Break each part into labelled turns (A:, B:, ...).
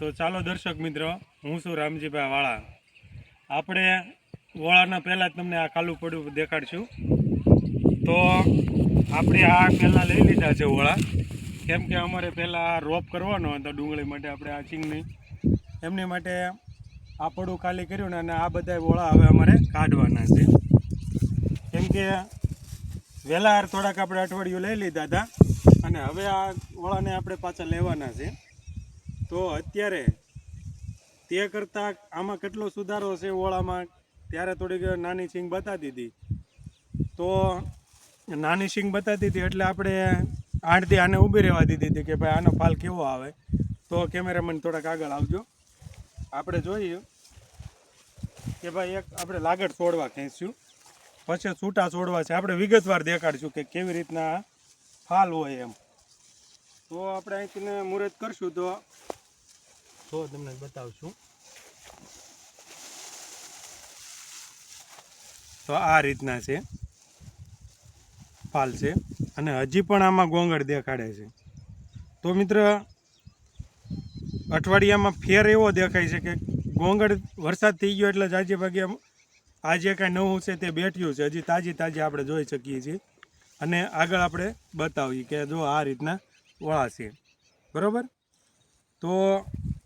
A: તો ચાલો દર્શક મિત્રો, હું છું રામજીભાઈ વાળા. આપણે વોળાના પહેલાં તમને આ કાલું પડ્યું દેખાડશું. તો આપણે આ પહેલાં લઈ લીધા છે વોળા, કેમ કે અમારે પહેલાં રોપ કરવાનો હતો ડુંગળી માટે. આપણે આ ચીંગની એમની માટે આ પડું ખાલી કર્યું ને, અને આ બધા વોળા હવે અમારે કાઢવાના છે. કેમ કે વહેલા થોડાક આપણે અઠવાડિયું લઈ લીધા હતા, અને હવે આ વોળાને આપણે પાછા લેવાના છે. તો અત્યારે તે કરતાં આમાં કેટલો સુધારો છે વોળામાં, ત્યારે થોડીક નાની સિંગ બતાવી દીધી. તો નાની સિંગ બતાવી દીધી એટલે આપણે આડથી આને ઊભી રહેવા દીધી હતી કે ભાઈ આનો ફાલ કેવો આવે. તો કેમેરામેન થોડાક આગળ આવજો. આપણે જોઈએ કે ભાઈ એક આપણે લાગડ છોડવા ખેંચ્યું, પછી છૂટા છોડવા છે. આપણે વિગતવાર દેખાડશું કે કેવી રીતના ફાલ હોય એમ. તો આપણે અહીંથી મુહૂર્ત કરશું તો તમને બતાવશું. તો આ રીતના છે ફાલ છે, અને હજી પણ આમાં ગોંગળ દેખાડે છે. તો મિત્ર, અઠવાડિયામાં ફેર એવો દેખાય છે કે ગોંગળ વરસાદ થઈ ગયો એટલે જાજે ભાગે આજે કાંઈ નવું છે તે બેઠ્યું છે, હજી તાજી આપણે જોઈ શકીએ છીએ. અને આગળ આપણે બતાવીએ કે જો આ રીતના વળા છે, બરાબર. તો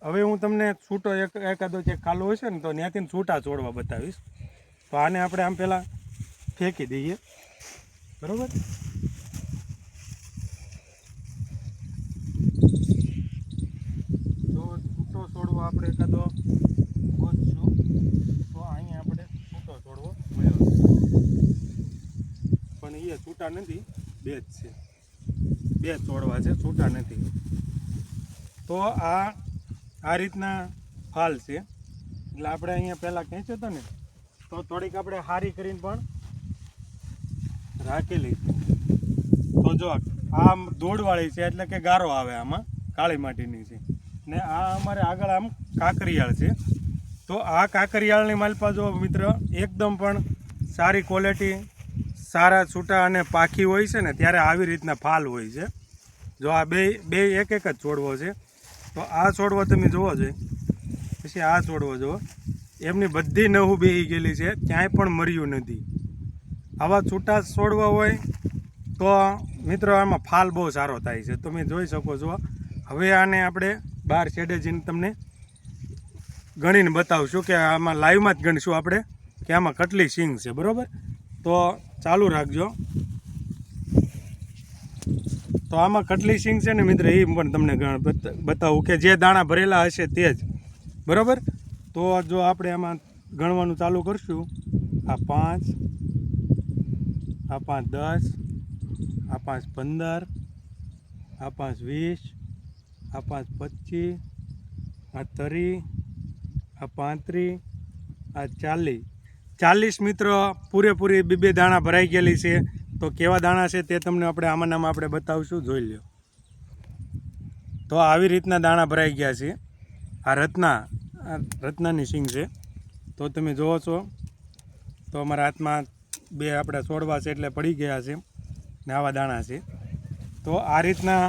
A: હવે હું તમને છૂટો એકાદો જે ખાલો હશે ને, તો ત્યાંથી છૂટા છોડવા બતાવીશ. તો આને આપણે આમ પહેલાં ફેંકી દઈએ, બરાબર. તો છૂટો છોડવો આપણે એકાદો ગોતશું. તો અહીંયા આપણે છૂટો છોડવો મળ્યો, પણ એ છૂટા નથી, બે જ છે, બે છોડવા છે, છૂટા નથી. તો આ રીતના ફાલ છે. એટલે આપણે અહીંયા પહેલાં ખેંચ્યો હતો ને, તો થોડીક આપણે હારી કરીને પણ રાખેલી. તો જો આ ધૂળવાળી છે એટલે કે ગારો આવે, આમાં કાળી માટીની છે. ને આ અમારે આગળ આમ કાંકરિયાળ છે. તો આ કાંકરિયાળની માલપા જો મિત્ર એકદમ પણ સારી ક્વોલિટી, સારા છૂટા અને પાખી હોય છે ને, ત્યારે આવી રીતના ફાલ હોય છે. જો આ બે એક જ છોડવો છે. તો આ છોડવો તમે જોવો જોઈએ, પછી આ છોડવો જુઓ, એમની બધી નવું બેહી ગયેલી છે, ક્યાંય પણ મર્યું નથી. આવા છૂટા છોડવા હોય તો મિત્રો આમાં ફાલ બહુ સારો થાય છે. તમે જોઈ શકો છો. હવે આને આપણે બહાર છેડે જઈને તમને ગણીને બતાવશું કે આમાં લાઈવમાં જ ગણીશું આપણે કે આમાં કેટલી સિંગ છે, બરાબર. તો ચાલુ રાખજો. તો આમાં કેટલી સિંગ છે ને મિત્ર, એ પણ તમને બતાવું કે જે દાણા ભરેલા હશે તે જ, બરાબર. તો જો આપણે આમાં ગણવાનું ચાલુ કરશું, આ 5, આ 5 10, આ 5 15, આ 5 20, આ 5 25, આ 30, આ 35, આ 40 મિત્રો પૂરેપૂરી બે દાણા ભરાઈ ગયેલી છે. તો કેવા દાણા છે તે તમને આપણે આમાં આપણે બતાવશું, જોઈ લો. તો આવી રીતના દાણા ભરાઈ ગયા છે. આ રત્નાની સિંગ છે. તો તમે જુઓ છો. તો અમારા હાથમાં બે આપણે છોડવા છે એટલે પડી ગયા છે ને આવા દાણા છે. તો આ રીતના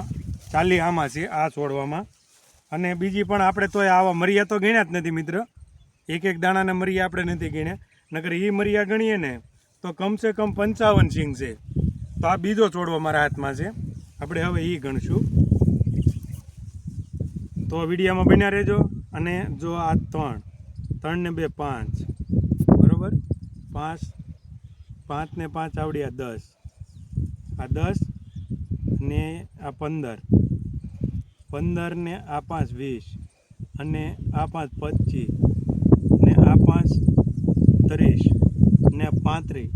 A: 40 આમાં છે, આ છોડવામાં. અને બીજી પણ આપણે તો આવા મરિયા તો ગણ્યા જ નથી મિત્ર, એક દાણાના મરિયા આપણે નથી ગણ્યા. નકર એ મરિયા ગણીએ ને તો કમસે કમ 55 સિંગ છે. તો આ બીજો છોડવો મારા હાથમાં છે, આપણે હવે એ ગણશું. તો વિડીયામાં બન્યા રહેજો. અને જો આ 3 ને 2 5, બરાબર. 5 ને 5 આવડ્યા 10, આ 10 ને આ 15, 15 ને આ 5 20, અને આ 5 25, ને આ 5 30, ને 35,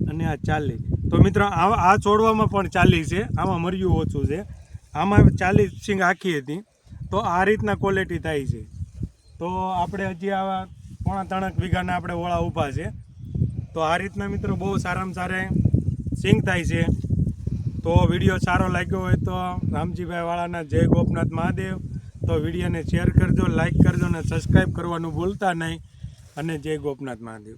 A: અને આ 40. તો મિત્રો આ છોડવામાં પણ 40 છે, આમાં મર્યું ઓછું છે. આમાં 40 સિંગ આખી હતી. તો આ રીતના ક્વોલિટી થાય છે. તો આપણે હજી આવા 3.5 વીઘાના આપણે ઓળા ઊભા છે. તો આ રીતના મિત્રો બહુ સારામાં સારા સિંગ થાય છે. તો વિડીયો સારો લાગ્યો હોય તો રામજીભાઈ વાળાના જય ગોપનાથ મહાદેવ. તો વિડીયોને શેર કરજો, લાઈક કરજો, અને સબસ્ક્રાઈબ કરવાનું ભૂલતા નહીં. અને જય ગોપનાથ મહાદેવ.